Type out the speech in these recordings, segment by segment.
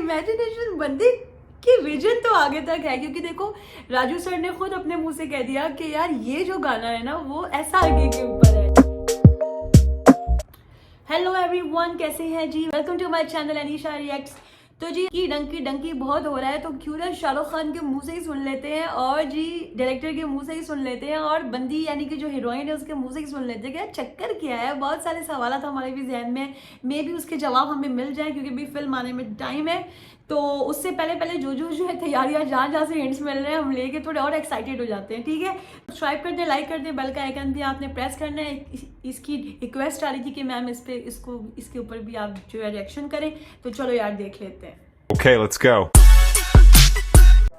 Imagination बंदे कि vision तो आगे तक है, क्योंकि देखो राजू सर ने खुद अपने मुंह से कह दिया कि यार ये जो गाना है ना वो SRK के ऊपर है। हेलो एवरीवन, कैसे हैं जी? Welcome to my channel Anisha reacts. तो जी की डंकी बहुत हो रहा है, तो क्यों ना शाहरुख खान के मुंह से ही सुन लेते हैं और जी डायरेक्टर के मुंह से ही सुन लेते हैं और बंदी यानी कि जो हीरोइन है उसके मुंह से ही सुन लेते हैं कि यार चक्कर क्या है। बहुत सारे सवाल था हमारे भी जहन में, मे भी उसके जवाब हमें मिल जाए क्योंकि भी फिल्म आने में टाइम है। तो उससे पहले जो है तैयारियां जहाँ से हिंट्स मिल रहे हैं हम लेके थोड़े और एक्साइटेड हो जाते हैं। ठीक है, सब्सक्राइब कर दें, लाइक कर दें, बेल का आइकन भी आपने प्रेस करना है। इसकी रिक्वेस्ट आ रही थी कि मैम इसके ऊपर भी आप जो है रिएक्शन करें, तो चलो यार देख लेते हैं। Okay, let's go.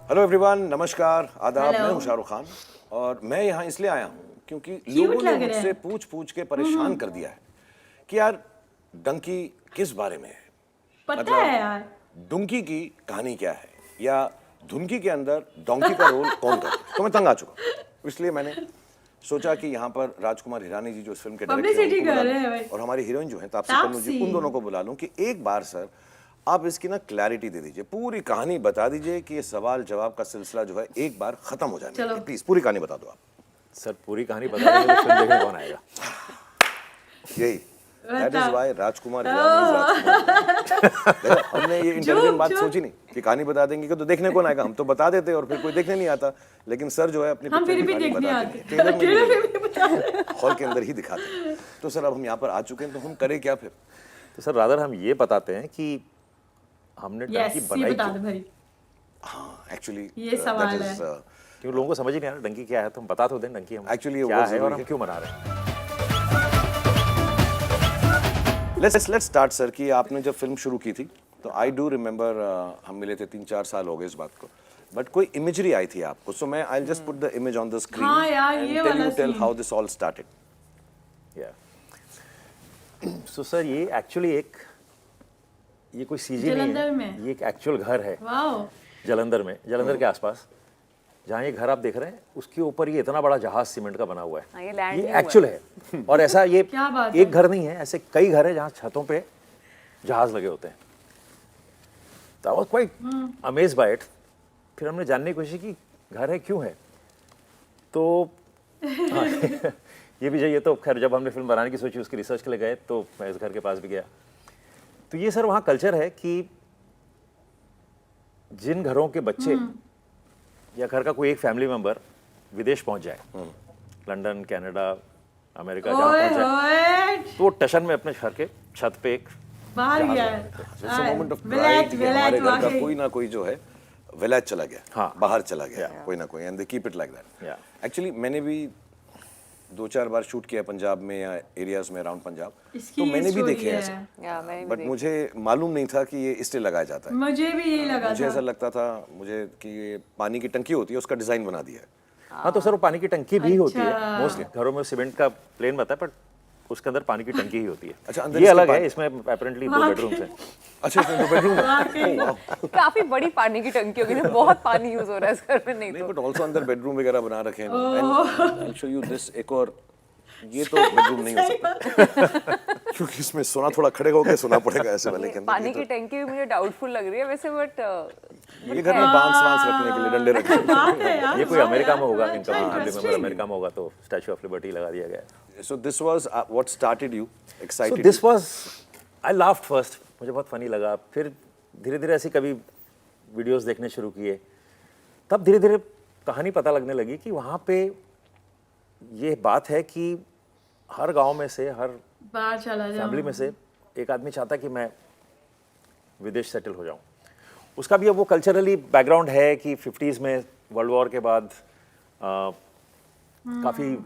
Hello everyone, नमस्कार, आदाब। Hello. मैं हूं शाहरुख खान और मैं यहाँ इसलिए आया हूँ क्योंकि Cute लोगों ने लग रहा है। मुझसे पूछ के परेशान कर दिया है कि यार डंकी किस बारे में है। पता है यार, डुंकी की कहानी क्या है या धुनकी के अंदर डोंकी का रोल कौन करता है। तो मैं तंग आ चुका हूँ, इसलिए मैंने सोचा कि यहाँ पर राजकुमार हिरानी जी जो इस फिल्म के डायरेक्टर Publicity कर रहे हैं भाई। और हमारी हीरोइन जो है तापसी पन्नू जी, उन दोनों को बुला लूं कि एक बार सर आप इसकी ना क्लैरिटी दे दीजिए, पूरी कहानी बता दीजिए कि ये सवाल जवाब का सिलसिला जो है एक बार खत्म हो जाए। चलो। प्लीज पूरी कहानी बता दो आप। सर पूरी कहानी बता देंगे तो फिल्म देखने कौन आएगा। यही that is why Rajkumar Hirani is राजकुमार। देखो, हमने ये इंटेलिजेंट बात सोची नहीं कि कहानी बता देंगे कि तो देखने कौन आएगा। हम तो बता देते और फिर कोई देखने नहीं आता, लेकिन सर जो है अपनी हम फिर पिक्चर भी की कहानी देखने बता आते देंगे। ट्रेलर में ट्रेलर भी में भी बता रहे हैं। हॉल के अंदर ही दिखाते हैं। तो सर अब हम यहाँ पर आ चुके हैं, तो हम करें क्या फिर? तो सर रादर हम ये बताते हैं कि हमने Yes, डंकी ये बनाई बता क्यों, दो भाई, हाँ एक्चुअली ये सवाल है। क्योंकि लोगों को समझ ही नहीं आ रहा डंकी क्या है। तो हम बता तो दें डंकी हम Actually, क्या वो है और जरूरी हम है। क्यों बना रहे हैं। लेट्स स्टार्ट सर कि आपने जब फिल्म शुरू की थी तो आई डू रिमेंबर हम मिले थे 3-4 साल हो गए इस बात को, बट कोई इमेजरी आई थी आपको। सो मैं I just put the image on the screen हाँ यार, ये एंड वाला tail scene। How this all started. या सो सर ये एक्चुअली ये कोई सीजी नहीं जलंधर है, में। ये एक एक्चुअल घर है वाओ। जलंधर के आसपास। जहाँ ये घर आप देख रहे हैं उसके ऊपर ये इतना बड़ा जहाज सीमेंट का बना हुआ हाँ, ये है। land ये नहीं हुआ एक्चुअल है और ऐसा ये क्या बात है। एक घर नहीं है, ऐसे कई घर है जहाँ छतों पे जहाज लगे होते हैं। तो I was quite amazed bye it. फिर हमने जानने की कोशिश की घर है क्यों है। तो हाँ, ये भी ये तो खैर जब हमने फिल्म बनाने की सोची उसकी रिसर्च के लिए गए तो मैं इस घर के पास भी गया। तो ये सर वहाँ कल्चर है कि जिन घरों के बच्चे या घर का कोई एक फैमिली मेंबर विदेश पहुंच जाए, लंदन, कनाडा, अमेरिका जहाँ ओए पहुंच जाए, ओए, तो वो टशन में अपने घर के छत पे एक बाहर जहाज गया लगा है। देते हैं। It's a moment of village pride कि हमारे घर का वाकई। कोई ना कोई जो है विलेज चला गया, हाँ। बाहर चला गया कोई ना कोई, and they keep it like that. Yeah. Actually मैंने भी 2-4 बार शूट किया पंजाब में या एरियाज में अराउंड पंजाब, इसकी तो मैंने भी स्टोरी देखे है। ऐसे, या मैंने भी बट देखा। मुझे मालूम नहीं था कि ये इसलिए लगाया जाता है। मुझे भी यही लगा मुझे था। ऐसा लगता था मुझे कि ये पानी की टंकी होती है, उसका डिजाइन बना दिया है। हाँ तो सर वो पानी की टंकी भी होती है। अच्छा। मोस्टली घरों में सीमेंट का प्लेन बनता है, पर उसके अंदर पानी की टंकी ही होती है। अच्छा, अंदर ये इसके अलग है, पानी- इसमें अपेरेंटली 2 बेडरूम्स हैं। अच्छा, इसमें 2 बेडरूम है। वाकई। Oh, wow. काफी बड़ी पानी की टंकी होगी ना, बहुत पानी यूज हो रहा है इस घर में। नहीं नहीं, तो बट ऑल्सो अंदर बेडरूम वगैरह बना रखे हैं। And I show you this, एक और ये तो बेडरूम नहीं हो सकता क्योंकि इसमें सोना थोड़ा खड़े होकर सोना पड़ेगा ऐसे वाले के अंदर। पानी ये की टंकी भी मुझे डाउटफुल लग रही है वैसे, बट तो ये घर में बांस रखने के लिए डंडे रखे हैं। बात है यार। ये कोई अमेरिका में होगा, इनका अच्छा, फैमिली मेंबर interesting। अमेरिका में होगा तो स्टैच्यू ऑफ लिबर्टी लगा दिया गया है। So this was what started you, so excited this you? Was I laughed first, मुझे बहुत फनी लगा। फिर धीरे धीरे ऐसी कभी वीडियोस देखने शुरू किए, तब धीरे धीरे कहानी पता लगने लगी कि वहाँ पे ये बात है कि हर गांव में से, हर बाहर चला जाओ। फैमिली में से एक आदमी चाहता कि मैं विदेश सेटल हो जाऊं। उसका भी अब वो कल्चरली बैकग्राउंड है कि 50s में वर्ल्ड वॉर के बाद काफ़ी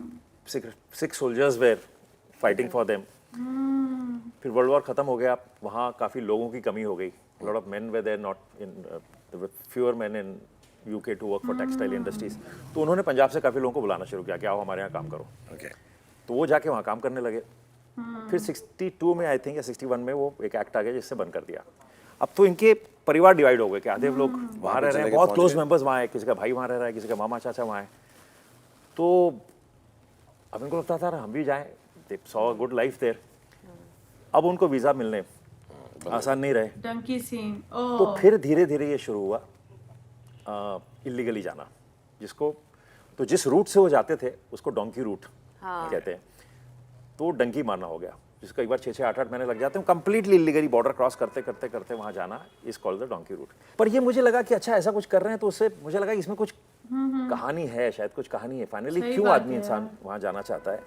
Sikh soldiers were fighting for them. फिर वर्ल्ड वॉर ख़त्म हो गया, वहाँ काफ़ी लोगों की कमी हो गई। Lot of men were there not in, fewer men in UK to work for textile industries. तो उन्होंने पंजाब से काफ़ी लोगों को बुलाना शुरू किया कि आओ हमारे यहाँ काम करो। Okay. तो वो जाके वहाँ काम करने लगे। फिर 62 में आई थिंक या 61 में वो एक एक्ट आ गया जिससे बंद कर दिया। अब तो इनके परिवार डिवाइड हो गए कि आधे लोग वहाँ रह रहे चले हैं, गए, बहुत पहुंच क्लोज गए। मेंबर्स वहाँ है, किसी का भाई वहाँ रह रहा है, किसी का मामा चाचा वहाँ है। तो अब इनको लगता था हम भी जाएं, they saw good life there. अब उनको वीज़ा मिलने आसान नहीं रहे। डंकी सीन तो फिर धीरे धीरे ये शुरू हुआ इलीगली जाना, जिसको तो जिस रूट से वो जाते थे उसको डोंकी रूट कहते हैं, तो डंकी मारना हो गया, जिसको एक बार 6-6, 8-8 महीने लग जाते हैं कंप्लीटली इलीगली बॉर्डर क्रॉस करते करते करते वहाँ जाना is called the donkey route. पर ये मुझे लगा कि अच्छा ऐसा कुछ कर रहे हैं तो उससे मुझे लगा कि इसमें कुछ कहानी है, शायद कुछ कहानी है। फाइनली क्यों आदमी इंसान वहाँ जाना चाहता है,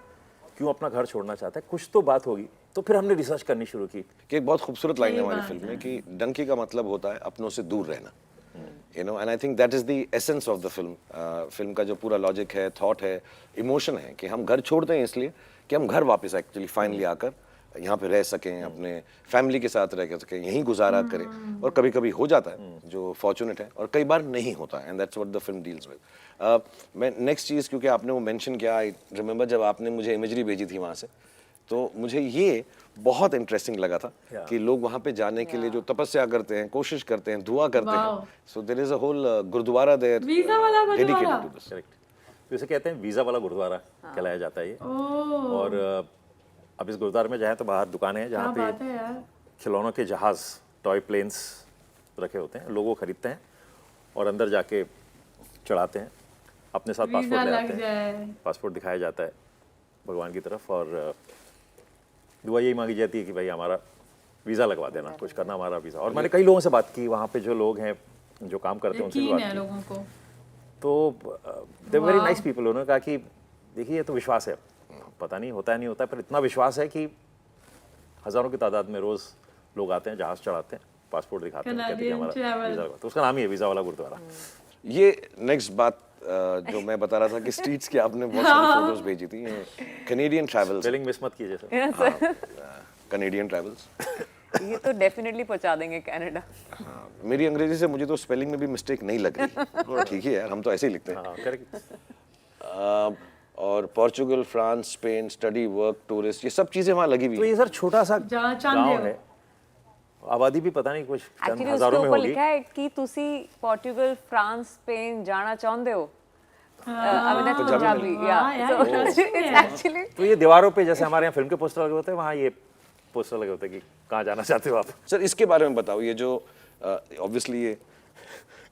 क्यों अपना घर छोड़ना चाहता है, कुछ तो बात होगी। तो फिर हमने रिसर्च करनी शुरू की कि एक बहुत खूबसूरत लाइन है हमारी फिल्म में कि डंकी का मतलब होता है अपनों से दूर रहना, you know, and I think that is the essence of the film. Film का जो पूरा लॉजिक है, थॉट है, इमोशन है कि हम घर छोड़ते हैं इसलिए कि हम घर वापस एक्चुअली फाइनली आकर यहाँ पे रह सकें, अपने फैमिली के साथ रह सकें, यहीं गुजारा करें। और कभी कभी हो जाता है जो फॉर्चुनेट है, और कई बार नहीं होता है, and that's what the film deals with. मैं नेक्स्ट चीज़, क्योंकि आपने वो मेंशन किया, आई रिमेंबर जब आपने मुझे इमेजरी भेजी थी वहाँ से, तो मुझे ये बहुत इंटरेस्टिंग लगा था कि लोग वहाँ पे जाने के लिए जो तपस्या करते हैं, कोशिश करते हैं, दुआ करते हैं। So there is a whole gurdwara there dedicated to this. Correct, तो इसे कहते हैं वीज़ा वाला गुरुद्वारा कहलाया जाता है ये। और अब इस गुरुद्वारे में जाएं तो बाहर दुकानें हैं जहाँ पे खिलौनों के जहाज, टॉय प्लेन्स रखे होते हैं, लोग वो खरीदते हैं और अंदर जाके चढ़ाते हैं, अपने साथ पासपोर्ट ले आते हैं, पासपोर्ट दिखाया जाता है भगवान की तरफ, और दुआ यही मांगी जाती है कि भाई हमारा वीज़ा लगवा देना, कुछ करना हमारा वीज़ा। और मैंने कई लोगों से बात की वहाँ पे, जो लोग हैं जो काम करते हैं उनसे भी बात की, तो दे वेरी नाइस पीपल। उन्होंने कहा कि देखिए ये तो विश्वास है, पता नहीं होता है नहीं होता है, पर इतना विश्वास है कि हज़ारों की तादाद में रोज़ लोग आते हैं, जहाज़ चढ़ाते हैं, पासपोर्ट दिखाते हैं, कहते हैं हमारा वीज़ा लगवा, तो उसका नाम ही है वीज़ा वाला गुरुद्वारा। ये नेक्स्ट बात जो मैं बता रहा था कि स्ट्रीट्स की आपने बहुत सारी फोटोज भेजी थी, कैनेडियन ट्रैवल्स, स्पेलिंग मिस मत कीजिए सर। कैनेडियन ट्रैवल्स ये तो डेफिनेटली पहुंचा देंगे कनाडा। हाँ, मेरी अंग्रेजी से मुझे तो स्पेलिंग में भी मिस्टेक नहीं लग रही, ठीक ही है यार, हम तो ऐसे ही लिखते हैं। हाँ करेक्ट। और Portugal, France, Spain, study, work, tourist, ये सब चीजें वहाँ लगी हुई तो हैं। ये सर छोटा सा गांव है, आबादी भी पता नहीं कुछ चंद एक्चुअली उसके हजारों में ऊपर होगी। लिखा है कि तुसी पोर्टुगल, फ्रांस, स्पेन जाना चाहते हो। I mean that's Punjabi, yeah. So it's actually तो ये दीवारों पे जैसे हमारे यहाँ फिल्म के पोस्टर लगे होते हैं, वहाँ ये पोस्टर लगे होते हैं कि कहाँ जाना चाहते हो आप। सर इसके बारे में बताओ, ये जो ऑब्वियसली ये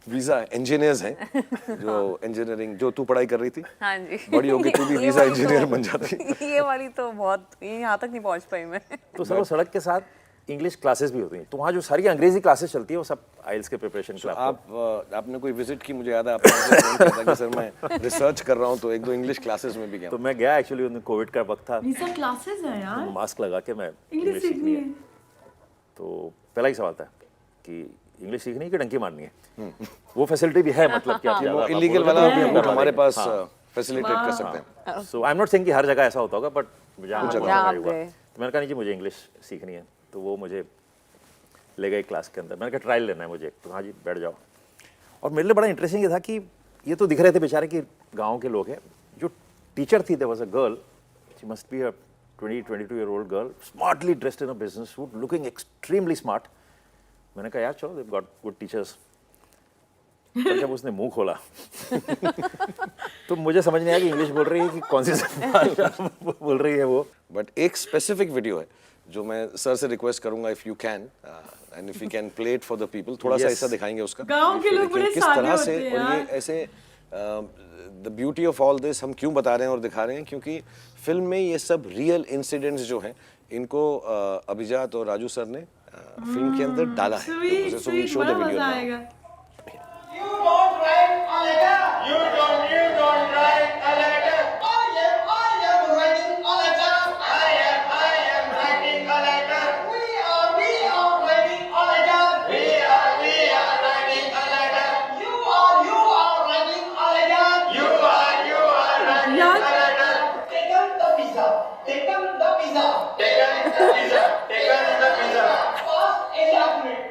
वीजा इंजीनियर्स हैं, जो इंजीनियरिंग जो तू पढ़ाई कर रही थी, हाँ जी, बड़ी होगी तू भी ये वीजा वाली इंजीनियर तो- बन जाती। ये वाली तो बहुत, यहाँ तक नहीं पहुँच पाई मैं। तो सर वो सड़क के साथ इंग्लिश क्लासेस भी होती हैं, तो वहाँ जो सारी अंग्रेजी क्लासेस चलती है वो सब आइल्स के प्रिपरेशन के लिए आपने कोई विजिट की, मुझे याद है आपने मुझे फोन किया था कि सर मैं रिसर्च कर रहा हूँ, तो 1-2 इंग्लिश क्लासेस में भी गया। तो मैं गया एक्चुअली, उन कोविड का वक्त था, वीजा क्लासेस है यार, मास्क लगा के मैं इंग्लिश सीखनी है। तो पहला ही सवाल था कि इंग्लिश सीखनी है कि डंकी मारनी है। वो फैसिलिटी भी है, मतलब कि आप इलीगल वाला भी हमारे पास फैसिलिटेट कर सकते हैं। सो आई एम नॉट सेइंग कि हर जगह ऐसा होता होगा, बट जहाँ जहाँ आप हुआ गए। तो मैंने कहा नहीं जी मुझे इंग्लिश सीखनी है, तो वो मुझे ले गए क्लास के अंदर। मैंने कहा ट्रायल लेना है मुझे, तो हाँ जी बैठ जाओ। और मेरे लिए बड़ा इंटरेस्टिंग ये था कि ये तो दिख रहे थे बेचारे कि गाँव के लोग हैं, जो टीचर थी there was a girl, she must be a 22 year old girl, smartly dressed in a business suit, looking extremely smart. मैंने कहा यार चलो दे गॉट गुड टीचर्स। जब उसने मुंह खोला तो मुझे समझ नहीं आया कि इंग्लिश बोल रही है कि कौन सी भाषा बोल रही है वो। बट एक स्पेसिफिक वीडियो है जो मैं सर से रिक्वेस्ट करूंगा, if you can and if you can play it for the people, थोड़ा सा ऐसा दिखाएंगे उसका गाँव के लोग बड़े किस सादे तरह से, होते हैं और ये यार। ऐसे the beauty of all this हम क्यों बता रहे हैं और दिखा रहे हैं, क्योंकि फिल्म में ये सब रियल इंसिडेंट्स जो हैं इनको अभिजात और राजू सर ने फिल्म के अंदर डाला है। Sweet So we'll sweet, show the बड़ा video मजा now. आएगा। You don't write a letter. You don't write a letter. I am writing a letter. I am writing a letter. We are writing a letter. We are writing a letter. You are writing a letter. You are writing यार a letter. Taken the visa. Taken the visa. Taken the visa. Taken the visa.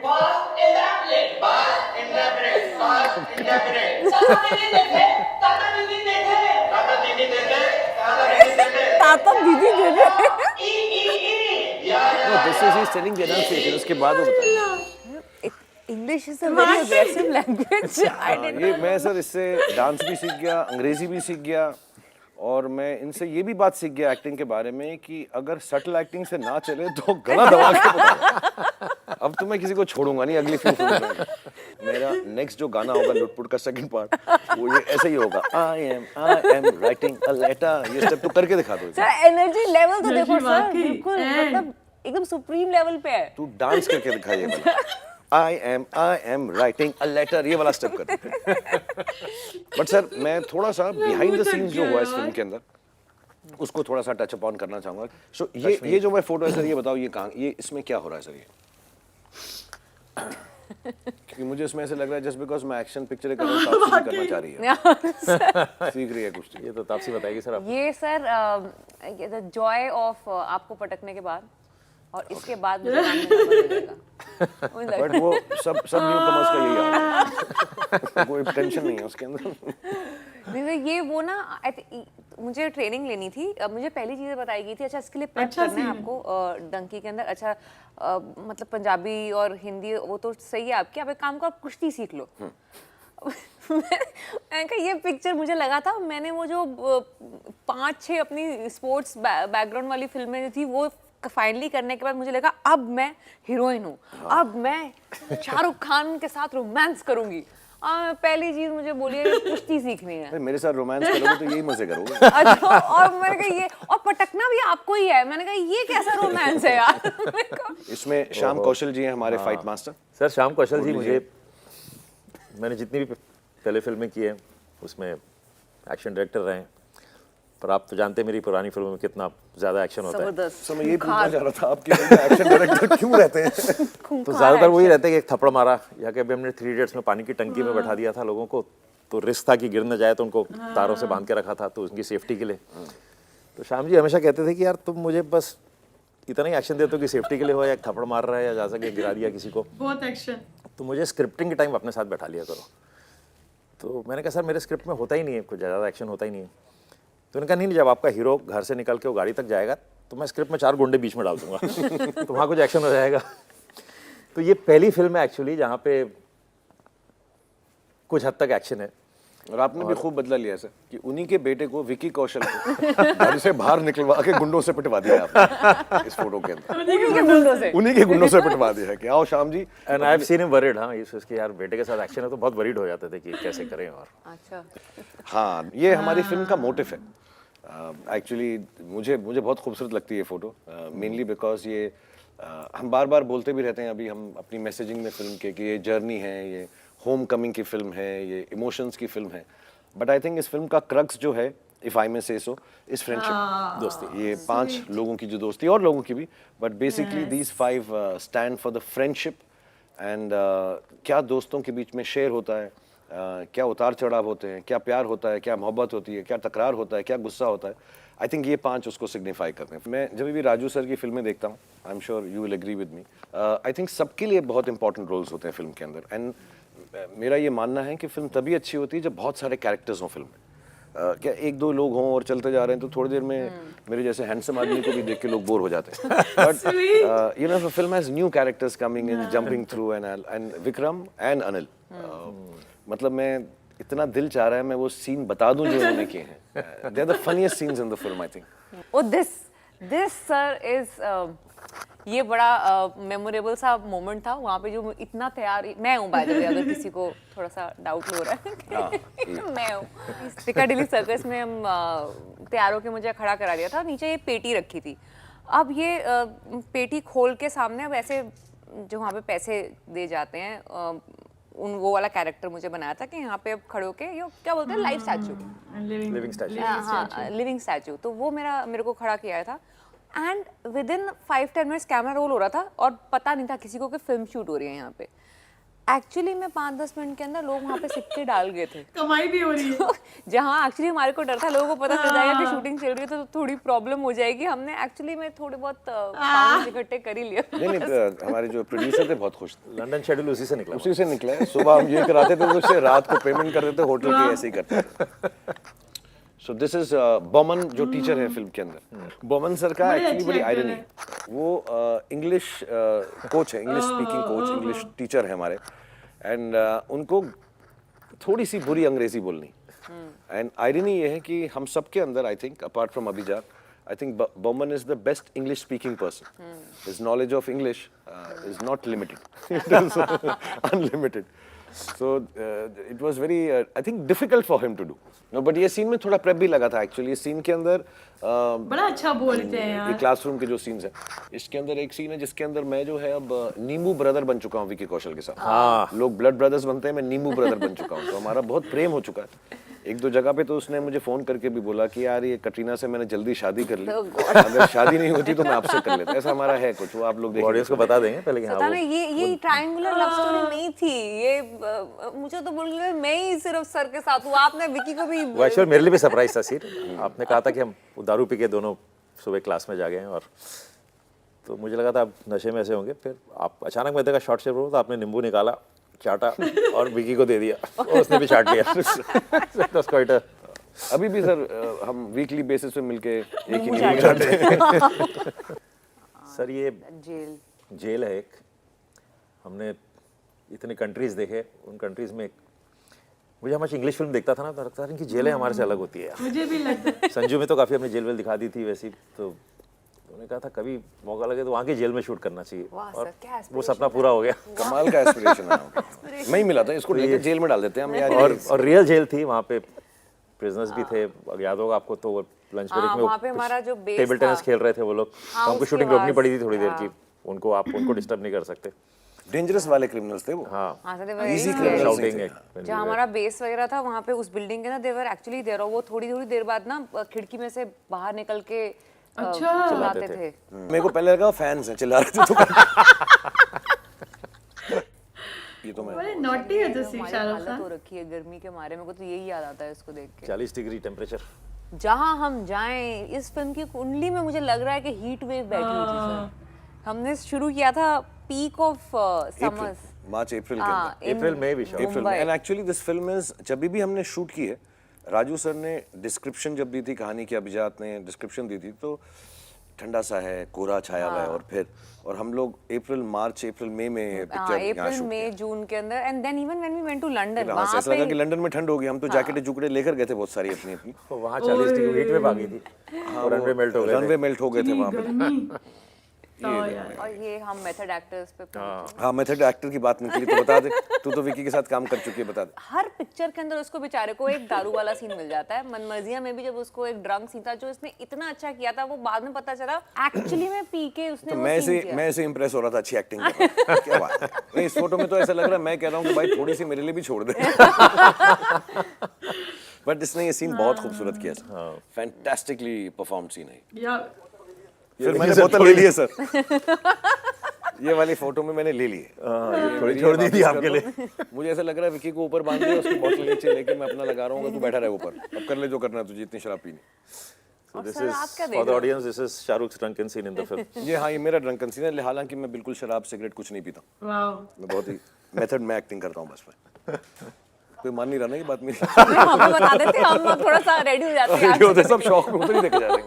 Past indefinite. Past indefinite. Past indefinite. Past indefinite. ताता दीदी देखे. ताता दीदी देखे. ताता दीदी देखे. ताता दीदी देखे. ताता दीदी दे दे। E. Yeah. No, this is he's telling the enunciation, उसके बाद वो बताएं। English is a very aggressive language. I didn't ये मैं सर इससे डांस भी सीख गया, अंग्रेजी भी सीख गया, और मैं इनसे ये भी बात सीख गया एक्टिंग के बारे में कि अगर सटल एक्टिंग से ना चले तो गला दबा के बताओ। अब तो मैं किसी को छोड़ूंगा नहीं अगली फिल्म में। मेरा नेक्स्ट जो गाना होगा लुटपुट का सेकंड पार्ट, वो ये ऐसे ही होगा, I am writing a letter. ये स्टेप तो करके दिखा दो। सर एनर्जी लेवल तो देखो सर, वाकई। बिल्कुल मतलब एकदम सुप्रीम लेवल पे है। तू डांस करके दिखा ये वाला, I am writing a letter, ये वाला स्टेप कर दे। बट सर मैं थोड़ा सा बिहाइंड द सीन्स जो हुआ इस फिल्म के अंदर उसको थोड़ा सा टच अपॉन करना चाहूंगा। सो ये जो मैं फोटो है सर, ये बताओ ये कहाँ, ये इसमें क्या हो रहा है सर? ये क्योंकि मुझे इसमें ऐसे लग रहा है जस्ट बिकॉज मैं एक्शन पिक्चर कर रहा हूँ तापसी भी करना चाह रही है, सीख रही है कुछ। ये तो तापसी बताएगी सर आप। ये सर द जॉय ऑफ आपको पटकने के बाद और इसके बाद मुझे काम नहीं करना पड़ेगा। बट वो सब न्यू कमर्स का यही हाल है, कोई टेंशन नहीं है उसके अंदर। नहीं ये वो ना मुझे ट्रेनिंग लेनी थी, मुझे पहली चीज़ें बताई गई थी, अच्छा इसके लिए प्रेप करना है आपको डंकी के अंदर। अच्छा मतलब पंजाबी और हिंदी वो तो सही है आपकी, आप एक काम करो आप कुश्ती सीख लो। मैंने कहा ये पिक्चर मुझे लगा था, मैंने वो जो 5-6 अपनी स्पोर्ट्स बैकग्राउंड वाली फिल्में थी वो फाइनली करने के बाद मुझे लगा अब मैं हीरोइन हूँ, अब मैं शाहरुख खान के साथ रोमांस करूंगी। पहली चीज मुझे बोली है कुश्ती सीखनी है। मेरे साथ रोमांस करोगे तो यही मजे करोगे। अच्छा, और मैंने कहा ये और पटकना भी आपको ही है। मैंने कहा ये कैसा रोमांस है यार। इसमें श्याम कौशल जी हैं हमारे फाइट मास्टर। सर श्याम कौशल जी, मुझे मैंने जितनी भी पहले फिल्में की हैं उसमें एक्शन डायरेक्टर रहे हैं, पर आप तो जानते हैं मेरी पुरानी फिल्मों में कितना ज़्यादा एक्शन होता है। जबरदस्त। तो मैं ये पूछना चाह रहा था आपके एक्शन डायरेक्टर क्यों रहते हैं? तो ज़्यादातर वही रहता है कि एक थप्पड़ मारा, या कि अभी हमने 3 इडियट्स में पानी की टंकी में बैठा दिया था लोगों को, तो रिस्क था कि गिर न जाए, तो उनको तारों से बांध के रखा था, तो उनकी सेफ्टी के लिए। तो श्याम जी हमेशा कहते थे कि यार तुम मुझे बस इतना ही एक्शन देते हो कि सेफ्टी के लिए हो, या एक थप्पड़ मार रहा है या जा सके गिरा दिया किसी को, बहुत एक्शन। तो मुझे स्क्रिप्टिंग के टाइम अपने साथ बैठा लिया करो। तो मैंने कहा सर मेरे स्क्रिप्ट में होता ही नहीं है, कुछ ज़्यादा एक्शन होता ही नहीं है। तो उन्होंने कहा नहीं, जब आपका हीरो घर से निकल के वो गाड़ी तक जाएगा तो मैं स्क्रिप्ट में 4 गुंडे बीच में डाल दूंगा तो वहाँ कुछ एक्शन हो जाएगा। तो ये पहली फिल्म है एक्चुअली जहाँ पे कुछ हद तक एक्शन है। और आपने भी खूब बदला लिया सर कि उन्हीं के बेटे को विकी कौशल को घर से बाहर निकलवा के गुंडों से पिटवा दिया आपने इस फोटो के अंदर। उन्हीं के गुंडों से पिटवा दिया कि आओ Shyam ji. And I have seen him worried. हाँ इसके यार बेटे के साथ एक्शन है तो बहुत वरीड हो जाते थे कि कैसे करें। और अच्छा हाँ ये हमारी फिल्म का मोटिव है एक्चुअली। मुझे बहुत खूबसूरत लगती है ये फोटो, मेनली बिकॉज ये हम बार बार बोलते भी रहते हैं अभी हम अपनी मैसेजिंग में फिल्म के कि ये जर्नी है, ये होम कमिंग की फिल्म है, ये इमोशंस की फिल्म है। बट आई थिंक इस फिल्म का क्रक्स जो है, इफ आई मे से सो, इस फ्रेंडशिप, दोस्ती। ये 5 लोगों की जो दोस्ती, और लोगों की भी, but basically these 5 stand for the friendship. And क्या दोस्तों के बीच में शेयर होता है, क्या उतार चढ़ाव होते हैं, क्या प्यार होता है, क्या मोहब्बत होती है, क्या तकरार होता है, क्या गुस्सा होता है। आई थिंक ये 5 उसको सिग्निफाई करते हैं। मैं जब भी राजू सर की फिल्में देखता हूँ, I am sure you will agree with me, I think सबके लिए बहुत इंपॉर्टेंट रोल्स होते हैं फिल्म के अंदर। एंड मेरा ये मानना है कि फिल्म तभी अच्छी होती है जब बहुत सारे कैरेक्टर्स हों फिल्म में। क्या 1-2 लोग हों और चलते जा रहे हैं तो थोड़ी देर में मेरे जैसे हैंडसम आदमी को भी देख के लोग बोर हो जाते हैं। But you know film has new characters coming in, jumping through, and Vikram and Anil, मतलब मैं इतना दिल चाह रहा है मैं वो सीन बता दूं जो उन्होंने किए हैं। They are the funniest scenes in the film I think. Oh this sir is ये बड़ा मेमोरेबल सा मोमेंट था वहाँ पे, जो इतना तैयार मैं हूँ बाय द वे, अगर किसी को थोड़ा सा डाउट हो रहा है मैं हूँ। पिकाडिली सर्कस में हम तैयार होके मुझे खड़ा करा दिया था, नीचे ये पेटी रखी थी। अब ये पेटी खोल के सामने अब ऐसे जो वहाँ पे पैसे दे जाते हैं उन वो वाला कैरेक्टर मुझे बनाया था कि यहाँ पे अब खड़े होके ये क्या बोलते हैं लाइव स्टैचू, लिविंग स्टैचू। हाँ लिविंग स्टैचू। तो वो मेरे को खड़ा किया था and with in 5-10 minutes camera roll हो रहा था और पता नहीं था किसी को कि फिल्म शूट हो रही है यहाँ पे। एक्चुअली में 5-10 मिनट के अंदर लोग वहाँ पे सिक्के डाल गए थे, कमाई भी हो रही है। जहाँ एक्चुअली हमारे को डर था लोगों को पता चल जाएगा कि शूटिंग चल रही है तो थोड़ी प्रॉब्लम हो जाएगी। हमने एक्चुअली में थोड़े बहुत पाउंड इकट्ठे कर ही लिया। नहीं हमारे जो प्रोड्यूसर थे बहुत खुश थे। लंदन शेड्यूल उसी से निकला है। सुबह हम ये कराते थे, उससे रात को पेमेंट कर देते, होटल के ऐसे ही करते थे। सो दिस इज बोमन जो टीचर है फिल्म के अंदर। बोमन सर का एक्चुअली बड़ी आयरनी, वो इंग्लिश कोच है, English speaking coach, English teacher है हमारे। एंड उनको थोड़ी सी बुरी अंग्रेजी बोलनी। एंड आयरनी ये है कि हम सबके अंदर आई थिंक अपार्ट फ्रॉम अभिजा I think Bowman is the best English speaking person. His knowledge of English is not limited. It is unlimited. So it was very, I think, difficult for him to do. No, but ये scene में थोड़ा prep भी लगा था actually. इस scene के अंदर बड़ा अच्छा बोलते हैं ये यार. क्लासरूम के जो सीन्स हैं, इसके अंदर एक सीन है जिसके अंदर मैं जो है अब नींबू ब्रदर बन चुका हूँ विकी कौशल के साथ. लोग ब्लड ब्रदर्स बनते हैं, मैं नींबू ब्रदर बन चुका हूँ. तो हमारा बहुत प्रेम हो चुका है. एक दो जगह पे तो उसने मुझे फोन करके भी बोला कि यार ये कटरीना से मैंने जल्दी शादी कर ली, अगर शादी नहीं होती तो मैं आपसे कर लेता. ऐसा हमारा है कुछ, वो आप लोग देखिए. ऑडियंस को बता देंगे पहले कि हाँ पता वो नहीं ये ट्रायंगुलर लव स्टोरी नहीं थी ये. मुझे तो बोल रहे मैं ही सिर्फ सर के साथ हूँ. आपने विकी को भी वो एक्चुअली मेरे लिए भी सरप्राइज था सीन. आपने कहा था कि हम दारू पी के दोनों सुबह क्लास में जा गए हैं, और तो मुझे लगा था आप नशे में ऐसे होंगे. फिर आप अचानक मैं देखा शॉर्ट से तो आपने नींबू निकाला, चाटा और विकी को दे दिया और उसने भी चाट लिया. अभी भी सर हम वीकली बेसिस पे मिलके एक ही नींबू खाते हैं. सर ये जेल जेल है एक. हमने इतनी कंट्रीज देखे, उन कंट्रीज में मुझे हमेशा इंग्लिश फिल्म देखता था ना, तो लगता था कि जेलें हमारे से अलग होती है. मुझे भी लगता है. संजू में तो काफी हमने जेल वेल दिखा दी थी वैसी, तो उन्होंने कहा था कभी मौका लगे तो वहाँ की जेल में शूट करना चाहिए. वाह और सर, क्या वो सपना पूरा हो गया. कमाल का एस्पिरेशन है. मैं ही मिला था इसको, लेके जेल में डाल देते हैं हम यार. और रियल जेल थी वहाँ पे, प्रिजनर्स भी थे. याद होगा आपको तो लंच ब्रेक में वहाँ पे हमारा जो बेस टेबल टेनिस खेल रहे थे वो लोग, तो हमको उसके शूटिंग रोकनी बाद, पड़ी थी थोड़ी देर की. उनको डिस्टर्ब नहीं कर सकते. डेंजरस वाले क्रिमिनल्स थे वो. हाँ, इजी क्रिमिनल्स शाउटिंग थे. है. जहाँ हमारा बेस वगैरह था वहाँ पे उस बिल्डिंग के ना देवर एक्चुअली देर, वो थोड़ी थोड़ी देर बाद ना खिड़की में से बाहर निकल के अच्छा चलाते थे. मेरे को पहले लगा फैंस हैं चिल्ला रहे थे तो ये तो मैं बड़े नॉटी है तो हमारी शाहरुख हालत खान. हो रखी है गर्मी के मारे. मेरे को तो यही याद आता है इसको देख के. 40 डिग्री टेम्परेचर. जहाँ हम जाएं, इस फिल्म की कुंडली में मुझे लग रहा है कि हीट वेव बैठी हुई थी सर. हमने शुरू किया था पीक ऑफ समर्स, मार्च अप्रैल के अंदर. अप्रैल में भी शॉट. अप्रैल में. And actually this film is, जब भी हमने शूट की है, राजू सर ने डिस्क्रिप्शन जब दी थी कहानी की, अभिजात ने डिस्क्रिप्शन दी थी, तो ठंडा सा है, कोहरा छाया हुआ है, और हम लोग मार्च अप्रैल मई में पिक्चर यहाँ अप्रैल शूट मई जून के अंदर. And then even when we went to London, वहाँ से वहाँ ऐसा लगा कि पे लंदन में ठंड होगी. हम तो जैकेट जुकड़े लेकर गए थे बहुत सारी अपनी अपनी. वहाँ 40 डिग्री हीट में भागी थी. और रनवे मेल्ट हो गए रनवे मेल्ट हो गए थे वहाँ पे. गर्मी. यार और ये हम मेथड एक्टर्स पे हाँ, मेथड एक्टर की बात निकली तो बता दे. तू तो विकी के साथ काम कर चुकी है, बता दे. हर पिक्चर के अंदर उसको बेचारे को एक दारू वाला सीन मिल जाता है. मनमर्जिया में भी जब उसको एक ड्रंक सीन था जो इसने इतना अच्छा किया था, वो बाद में पता चला एक्चुअली में पी के उसने तो वो मैं सीन किया. ऐसे इंप्रेस हो रहा था अच्छी एक्टिंग कर रहा. क्या बात है. नहीं, इस फोटो में तो ऐसा लग रहा है मैं कह रहा हूँ कि भाई थोड़ी सी मेरे लिए भी छोड़ दे. बट इसने ये सीन बहुत खूबसूरत किया. फैंटास्टिकली परफॉर्म सीन है. यार फिर मैंने बोतल ले ली है सर. ये वाली फोटो में मैंने ले ली है. थोड़ी छोड़ दी थी आपके लिए. मुझे ऐसा लग रहा है विकी को ऊपर बांध दिया, उसकी बोतल नीचे लेके मैं अपना लगा रहा हूँ, तू बैठा रहे ऊपर, अब कर ले जो करना है तुझे, इतनी शराब पीनी. So this सर, is आप क्या for देख the रहे हो? audience. This is Shahruk's drunken scene in the film. ये हाँ, ये मेरा ड्रंकन सीन है. हालांकि मैं बिल्कुल शराब सिगरेट कुछ नहीं पीता. वाओ. मैं बहुत ही मेथड में एक्टिंग करता हूँ बस मैं. कोई मान नहीं रहा ना ये बात मेरी. हमें बता देते, हम थोड़ा सा रेडी हो जाते हैं. ये होते सब शौक में उधर ही देखे जा रहे हैं.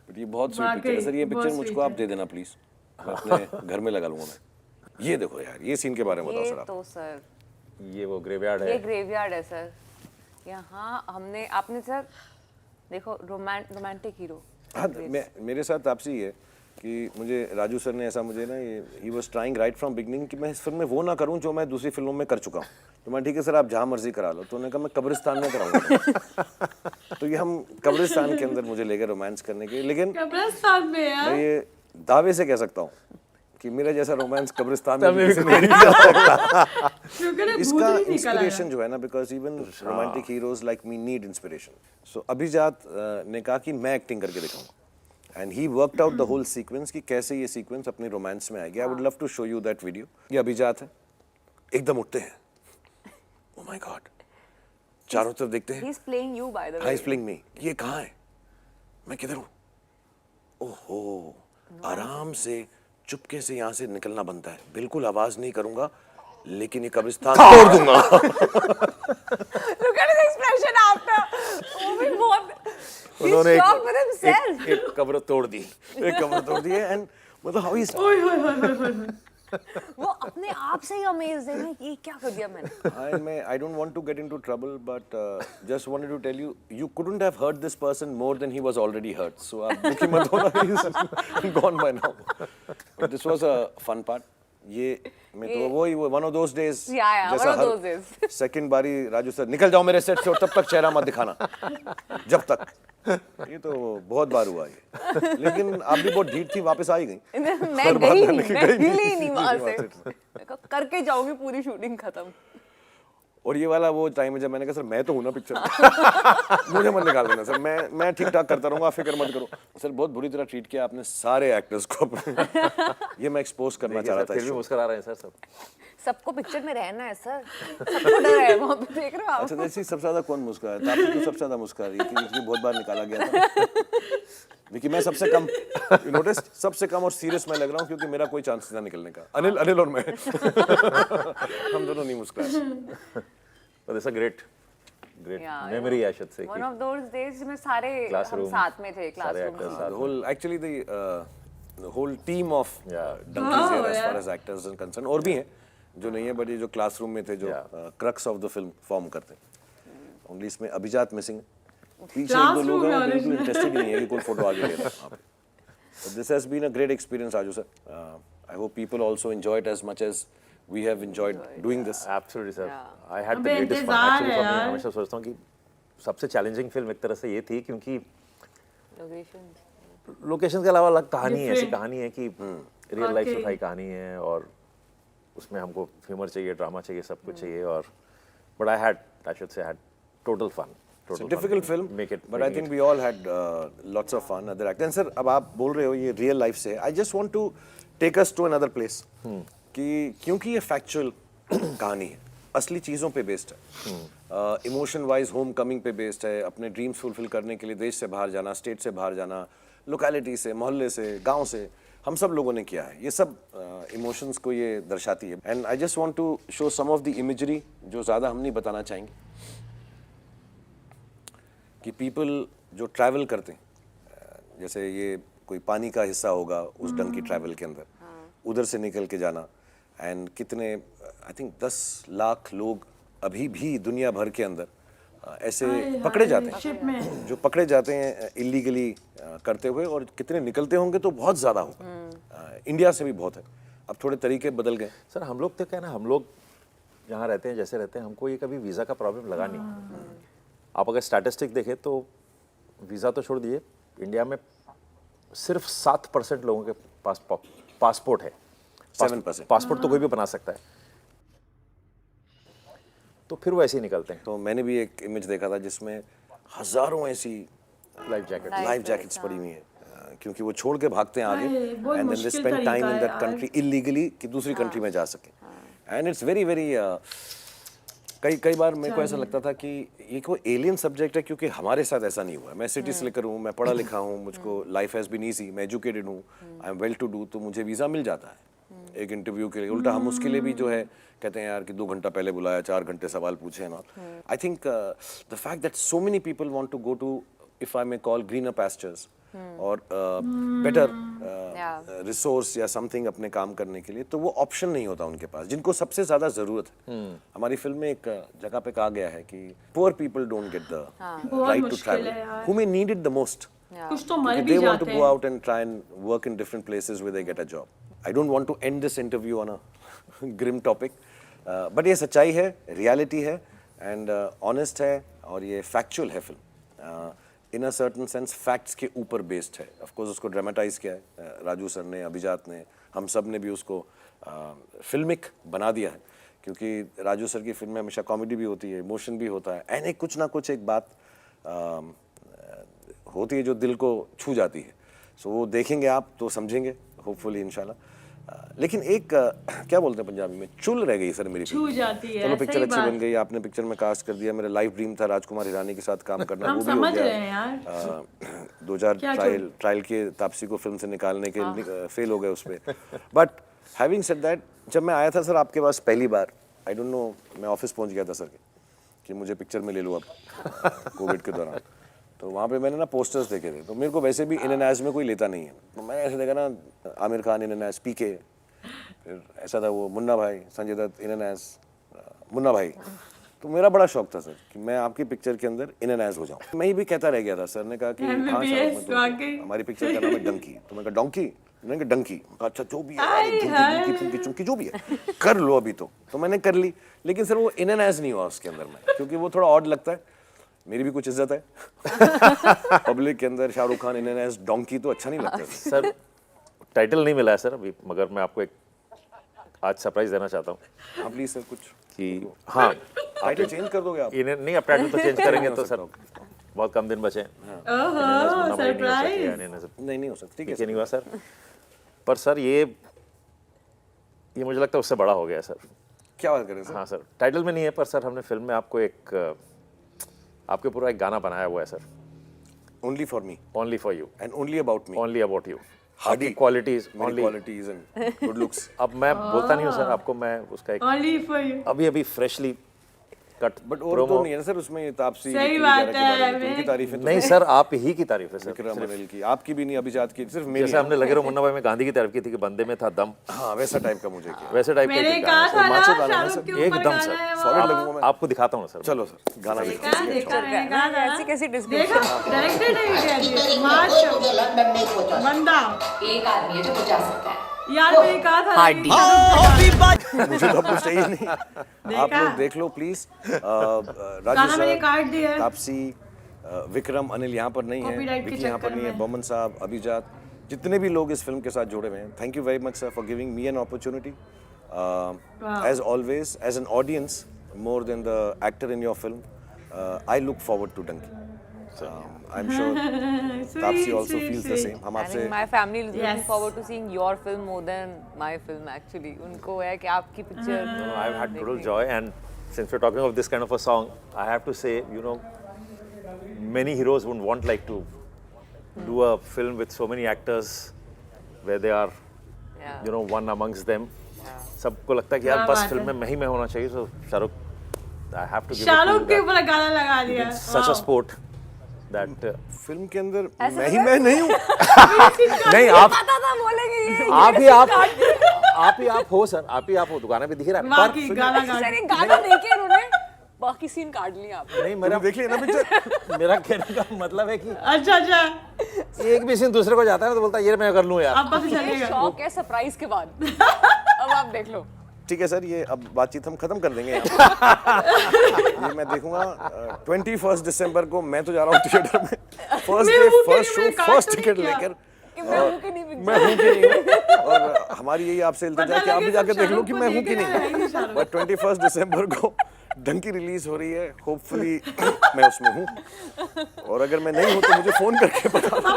बट ये बहुत स्वीट वाकई, पिक्चर है सर. ये बहुत पिक्चर मुझको sweet आप दे देना प्लीज. मैं अपने घर में लगा लूंगा मैं. ये देखो यार, ये सीन के बारे में बताओ ये सर आप. तो सर, ये वो ग्रेवयार्ड ये है. ग्रेवयार्ड है सर. यहाँ हमने, आपने सर देखो रोमांटिक हीरो. हाँ, मेरे साथ आपसे ये है कि मुझे राजू सर ने ऐसा मुझे ना, ये he was trying right from beginning कि मैं इस फिल्म में वो ना करूं जो मैं दूसरी फिल्मों में कर चुका हूं. तो मैं ठीक है सर, आप जहां मर्जी करा लो. तो उन्होंने कहा मैं कब्रिस्तान में कराऊंगा. तो ये हम कब्रिस्तान के अंदर मुझे ले गए रोमांस करने के. लेकिन कब्रिस्तान में यार. मैं ये दावे से कह सकता हूँ कि मेरा जैसा रोमांस कब्रिस्तान में भी किसी ने नहीं किया होगा. क्योंकि ना भूत इसका ही निकल आया. इंस्पिरेशन जो है ना, because even romantic heroes like me need inspiration. So Abhijat ने कहा कि मैं एक्टिंग करके दिखाऊंगा. And he worked out the whole sequence कि कैसे ये सीक्वेंस अपने रोमांस में आएगी. I would love to show you that video. ये अभिजात है, एकदम उठते हैं. ओह माय गॉड, चारों तरफ देखते हैं. He's playing you by the way. हाई स्प्लिंग में ये कहाँ है, मैं किधर हूँ. ओहो, आराम से चुपके से यहाँ से निकलना बनता है. बिल्कुल आवाज नहीं करूंगा, लेकिन ये कब्रिस्तान तोड़ दूंगा. Look at his expression after. Oh my God. He's उन्होंने shocked with himself. एक कब्र तोड़ दी. एक कब्र तोड़ दी है. एंड मतलब हाउ इज ओए होए होए होए होए. वो अपने आप से ही अमेज है ना, ये क्या कर दिया मैंने। I don't want to get into trouble, but just wanted to tell you, you couldn't have hurt this person more than he was already hurt. So आप दुखी मत होना, he's gone by now. But this was a fun part. ये मैं तो वही one of those days, Yeah, जैसा one of those days. Second बारी राजू सर निकल जाओ मेरे सेट से और तब तक चेहरा मत दिखाना, जब तक। ये तो बहुत बार हुआ ये, लेकिन आप भी बहुत ढीठ थी, वापस आई गई। मैं गई नहीं, मैं हिली ही नहीं वहां से, मैं कहा, करके जाऊंगी पूरी शूटिंग खत्म। और ये वाला वो टाइम है जब मैंने कहा सर मैं तो हूं ना पिक्चर में, मुझे मत निकाल देना सर, मैं ठीक ठाक करता रहूंगा, फिक्र मत करो। सर बहुत बुरी तरह ट्रीट किया आपने सारे एक्टर्स को ये मैं एक्सपोज करना चाह रहा था। फिर भी मुस्कुरा रहे हैं सर सब। सबको पिक्चर में रहना है सर, सबको डर है वहां पे, देख रहे हो आप। अच्छा जैसे सबसे ज्यादा कौन मुस्कुराया था? आपको तो सबसे ज्यादा मुस्कुरा रही थी, इसलिए बहुत बार निकाला गया था। देखिए मैं सबसे कम, यू नोटिस, सबसे कम और सीरियस मैं लग रहा हूँ क्योंकि मेरा कोई चांस था निकलने का। अनिल और मैं हम दोनों नहीं मुस्कुराए। But it's a great Yeah, memory, I should say. One of those days में सारे हम Classroom, साथ में थे, सारे क्लासरूम actors में। साथ The whole actually the whole team of donkeys here as far as actors are concerned, और भी हैं जो नहीं है, बट ये जो क्लासरूम में थे, जो crux of the film form करते हैं। ओनली इसमें अभिजात मिसिंग, पीछे एक दो लोग हैं बिल्कुल इंटरेस्टेड नहीं है कि कोई फोटो आगे ले रहा है। But this has been a great experience, Raju sir. I hope people also enjoy it as much as we have enjoyed doing this. Absolutely sir. Yeah. I had the अबे greatest fun. इंतजार Actually है मैं यार। हमेशा सोचता हूँ कि सबसे चैलेंजिंग फिल्म एक तरह से ये थी क्योंकि Locations। लोकेशन के अलावा अलग कहानी है, ऐसी Different। कहानी है कि रियल लाइफ से उठाई कहानी है और उसमें हमको ह्यूमर चाहिए, ड्रामा चाहिए, सब कुछ चाहिए और but I should say I had total fun. It's a difficult film, but I think we all had lots of fun. Other actors. And sir, अब आप बोल रहे हो ये real life से, I just want to take us to another place. कि क्योंकि ये factual कहानी है, असली चीज़ों पे based है, इमोशन वाइज होम कमिंग पे बेस्ड है, अपने ड्रीम्स फुलफिल करने के लिए देश से बाहर जाना, स्टेट से बाहर जाना, लोकेलिटी से, मोहल्ले से, गांव से, हम सब लोगों ने किया है। ये सब इमोशंस को ये दर्शाती है। And I just want to show some of the imagery जो ज़्यादा हम नहीं बताना चाहेंगे, कि पीपल जो ट्रैवल करते हैं, जैसे ये कोई पानी का हिस्सा होगा उस डंकी ट्रैवल के अंदर, उधर से निकल के जाना, एंड कितने आई थिंक 10 लाख लोग अभी भी दुनिया भर के अंदर ऐसे पकड़े जाते हैं, शिप में जो पकड़े जाते हैं इलीगली करते हुए, और कितने निकलते होंगे तो बहुत ज़्यादा होगा। इंडिया से भी बहुत है, अब थोड़े तरीके बदल गए। सर हम लोग तो क्या है ना, हम लोग जहाँ रहते हैं जैसे रहते हैं, हमको ये कभी वीज़ा का प्रॉब्लम लगा नहीं। आप अगर स्टैटिस्टिक देखें तो वीज़ा तो छोड़ दिए, इंडिया में सिर्फ 7% लोगों के पास पासपोर्ट है। 7%। पासपोर्ट तो कोई भी बना सकता है, तो फिर वो ऐसे ही निकलते हैं। तो मैंने भी एक इमेज देखा था जिसमें हज़ारों ऐसी लाइफ जैकेट लाइफ जैकेट्स पड़ी हुई हैं, क्योंकि वो छोड़ के भागते हैं आगे, बहुत एंड देन दे मुश्किल स्पेंड टाइम इन तरीका दैट है कंट्री इलीगली कि दूसरी कंट्री में जा सके। एंड इट्स वेरी वेरी कई बार मेरे को ऐसा लगता था कि ये कोई एलियन सब्जेक्ट है, क्योंकि हमारे साथ ऐसा नहीं हुआ। मैं सिटी स्लिकर हूँ, मैं पढ़ा लिखा हूँ, मुझको लाइफ हैज़ बीन ईजी, मैं एजुकेटेड हूँ, I am well to do, तो मुझे वीज़ा मिल जाता है एक इंटरव्यू के लिए। उल्टा हम उसके लिए भी जो है कहते हैं यार कि 2 घंटा पहले बुलाया, 4 घंटे सवाल पूछे ना। I think the fact that so many people want to go to, if I may call, greener pastures और बेटर रिसोर्स या समथिंग अपने काम करने के लिए, तो वो ऑप्शन नहीं होता उनके पास, जिनको सबसे ज्यादा जरूरत है। हमारी फिल्म में एक जगह पे कहा गया है कि poor people don't get the right to travel, who may need it the most, कुछ तो मर they भी want to जाते go हैं। out and try and work in different places where they get a job. I don't want to end this interview on a grim topic, but ये सच्चाई है, reality है, and honest है, और ये factual है film. In a certain sense facts के ऊपर based है। Of course उसको dramatize किया है राजू सर ने, अभिजात ने, हम सब ने भी उसको फिल्मिक बना दिया है, क्योंकि राजू सर की फिल्म में हमेशा कॉमेडी भी होती है, इमोशन भी होता है, एंड एक कुछ ना कुछ एक बात होती है जो दिल को छू जाती है। सो वो देखेंगे आप तो समझेंगे, होपफुली इंशाल्लाह। लेकिन एक क्या बोलते हैं पंजाबी में, चुल रह गई सर मेरी छू जाती है, चलो पिक्चर सही अच्छी बात। बन गई, आपने पिक्चर में कास्ट कर दिया, मेरा लाइफ ड्रीम था राजकुमार हिरानी के साथ काम करना, हम वो भी हो समझ गया। रहे हैं यार। 2000 क्या ट्रायल के तापसी को फिल्म से निकालने के फेल हो गए उस पर। बट हैविंग सेड दैट, जब मैं आया था सर आपके पास पहली बार, आई डोंट नो, मैं ऑफिस पहुंच गया था सर के कि मुझे पिक्चर में ले लो अब कोविड के दौरान, तो वहाँ पे मैंने ना पोस्टर्स देखे थे, तो मेरे को वैसे भी इन एन एज में कोई लेता नहीं है, तो मैंने ऐसे देखा ना, Aamir Khan in and as, PK, फिर ऐसा था वो Munna Bhai, Sanjay Dutt, in and as Munna Bhai. तो मेरा बड़ा शौक था सर कि मैं आपकी पिक्चर के अंदर इन एंड एज हो जाऊं। मैं ये भी कहता रह गया था, सर ने कहा कि हाँ शाहरुख, मैं तो हमारी पिक्चर का नाम है डंकी। तो मैं कहा डोंकी, मैंने कहा डंकी। कहा अच्छा जो भी है, झुमकी चुमकी जो भी है कर लो अभी। तो मैंने कर ली, लेकिन सर वो इन एंड एज नहीं हुआ उसके अंदर में, क्योंकि वो थोड़ा ऑड लगता है। मेरी भी कुछ इज्जत है पब्लिक के अंदर, Shahrukh Khan in and as Dunki तो अच्छा नहीं लगता सर। टाइटल नहीं मिला है सर अभी, मगर मैं आपको एक आज सरप्राइज देना चाहता हूँ। हाँ प्लीज सर, कुछ कि हाँ टाइटल चेंज कर दोगे आप? इन्हें नहीं, अब टाइटल तो चेंज करेंगे तो सर बहुत कम दिन बचे हैं। नहीं हो सकता, ठीक है ठीक नहीं हुआ सर। पर सर ये मुझे लगता है उससे बड़ा हो गया है सर। क्या बात करें सर? हाँ सर, टाइटल में नहीं है, पर सर हमने फिल्म में आपको आपके पूरा एक गाना बनाया हुआ है sir. Only for me, only for you and only about me, only about you. Hardy qualities, only qualities and good looks. अब मैं बोलता नहीं हूँ सर आपको, मैं उसका एक Only for you. अभी फ्रेशली कट बट और तो नहीं है ना सर उसमें, तापसी सही विक्की बात वगैरह के बारे है, में तो उनकी तारीफ है तो नहीं सर, आप ही की तारीफ है सर। विक्रम अनिल की, आपकी भी नहीं, अभिजात की, सिर्फ मेरी। जैसे हमने लगे रहो मुन्ना भाई में गांधी की तारीफ की थी कि बंदे में था दम, हाँ वैसा टाइप का मुझे किया। वैसे टाइप मैंने का कहा था ना माचो गाना है शाहरुख सर, के ऊपर एकदम गाना सर। है वो। सॉलिड लगूंगा मैं। आपको दिखाता हूँ सर। चलो सर, गाना देखते हैं। देखा मैंने कहा था ना। ऐसी कैसी देखा डिस्क्रिप्शन। डायरेक्टर ने भी कह दिया माचो लंदन नहीं पहुंचा। बंदा। एक आदमी है जो बचा सकता है। यार मैंने कहा था हार्डी। मुझे तो कुछ चाहिए नहीं, आप लोग देख लो प्लीज। गाना राजू मैंने सर, काट दिया है। तापसी, विक्रम अनिल यहाँ पर नहीं है, Copyright के विकी यहाँ पर चक्कर नहीं है, में। बमन साहब, अभिजात, जितने भी लोग इस फिल्म के साथ जुड़े हुए हैं, thank you very much sir for giving me an opportunity as always as an audience more than the actor in your film. I look forward to Dunki. I am sure Taapsee also feels the same. हम I आपसे think my family is looking Yes. forward to seeing your film more than my film actually. उनको है कि आपकी picture. I've had total joy, and since we're talking of this kind of a song, I have to say, you know, many heroes wouldn't want like to do a film with so many actors where they are, Yeah. you know, one amongst them. सबको लगता है कि यार क्या बस बात film है। में मैं होना चाहिए, so Shahrukh, I have to give Shahrukh it के to you ऊपर गाना लगा दिया। that such a sport that film के अंदर मैं नहीं हूँ। नहीं आप पता था बोलेंगे ये। आप हो सर, आप ही आप हो, दुकान पे दिख रहा है। बाकी गाना गा सर एक गाना देखे उन्होंने, बाकी सीन काट लिया आपने। नहीं मेरा देख लिया ना पिक्चर? मेरा कहने का मतलब है कि अच्छा एक भी सीन दूसरे को जाता है ना तो बोलता है ये मैं कर लूं यार। अब पता ये चलेगा। शौक है सरप्राइज के बाद। अब आप देख लो। ठीक है सर, ये अब बातचीत हम खत्म कर देंगे यहाँ पे। ये मैं देखूंगा 21 दिसंबर को। मैं तो जा रहा हूँ थिएटर में, first day first show first ticket लेकर। कि मैं हूँ कि नहीं पिक्चर। मैं हूँ कि नहीं हूँ, और हमारी यही आपसे इल्तिजा है कि आप भी जाकर देख लो कि मैं हूँ कि नहीं। बट 21 दिसंबर को डंकी रिलीज हो रही है, होपफुली मैं उसमें हूँ, और अगर मैं नहीं हूँ तो मुझे फोन करके बता दो।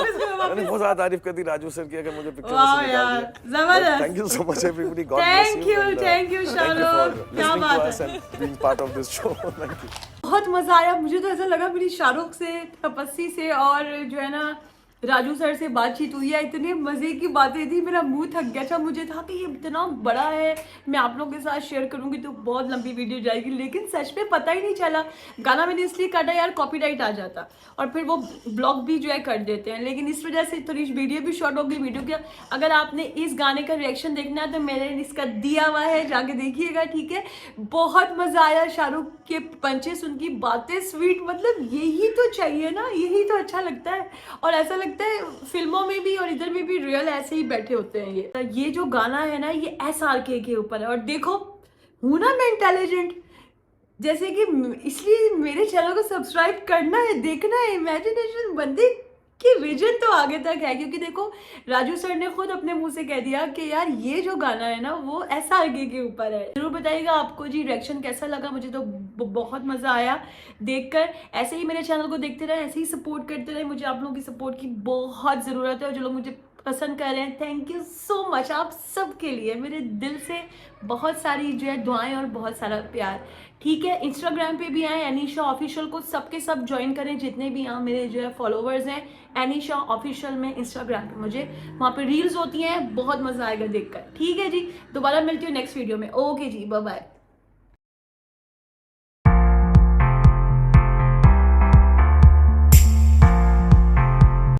मैंने बहुत ज्यादा तारीफ कर दी राजू सर की, अगर मुझे पिक्चर वाह में यार, जबरदस्त। Thank you so much everybody, God bless Thank you, thank you, Shahrukh. क्या बात है। And being part of this show. Thank you. बहुत मजा आया। मुझे तो ऐसा लगा मेरी शाहरुख से, तपस्वी से और जो है ना राजू सर से बातचीत हुई है, इतने मजे की बातें थी, मेरा मुंह थक गया था। मुझे था कि ये इतना बड़ा है, मैं आप लोगों के साथ शेयर करूंगी तो बहुत लंबी वीडियो जाएगी, लेकिन सच में पता ही नहीं चला। गाना मैंने इसलिए काटा यार, कॉपीराइट आ जाता और फिर वो ब्लॉग भी जो है कर देते हैं, लेकिन इस वजह से थोड़ी वीडियो भी शॉर्ट हो गई। वीडियो का अगर आपने इस गाने का रिएक्शन देखना है तो मैंने इसका दिया हुआ है, जाके देखिएगा, ठीक है। बहुत मजा आया, शाहरुख के पंचेस, उनकी बातें स्वीट, मतलब यही तो चाहिए ना, यही तो अच्छा लगता है। और ऐसा लगता है फिल्मों में भी और इधर में भी रियल ऐसे ही बैठे होते हैं। ये जो गाना है ना, ये SRK के ऊपर है। और देखो हूं ना मैं इंटेलिजेंट, जैसे कि इसलिए मेरे चैनल को सब्सक्राइब करना है, देखना है। इमेजिनेशन बंदे कि विजन तो आगे तक है, क्योंकि देखो राजू सर ने खुद अपने मुंह से कह दिया कि यार ये जो गाना है ना वो SRK के ऊपर है। जरूर बताइएगा आपको जी रिएक्शन कैसा लगा। मुझे तो बहुत मजा आया देखकर। ऐसे ही मेरे चैनल को देखते रहे, ऐसे ही सपोर्ट करते रहे। मुझे आप लोगों की सपोर्ट की बहुत ज़रूरत है, और जो लोग मुझे पसंद कर रहे हैं, थैंक यू सो मच आप सब के लिए। मेरे दिल से बहुत सारी जो है दुआएं और बहुत सारा प्यार, ठीक है। इंस्टाग्राम पे भी आए एनीशा ऑफिशियल को, सबके सब ज्वाइन करें जितने भी यहाँ मेरे जो है फॉलोवर्स हैं। एनीशा ऑफिशियल में इंस्टाग्राम पे मुझे वहाँ पे रील्स होती हैं, बहुत मज़ा आएगा देखकर, ठीक है जी। दोबारा मिलती हूँ नेक्स्ट वीडियो में। ओके जी, बाय बाय।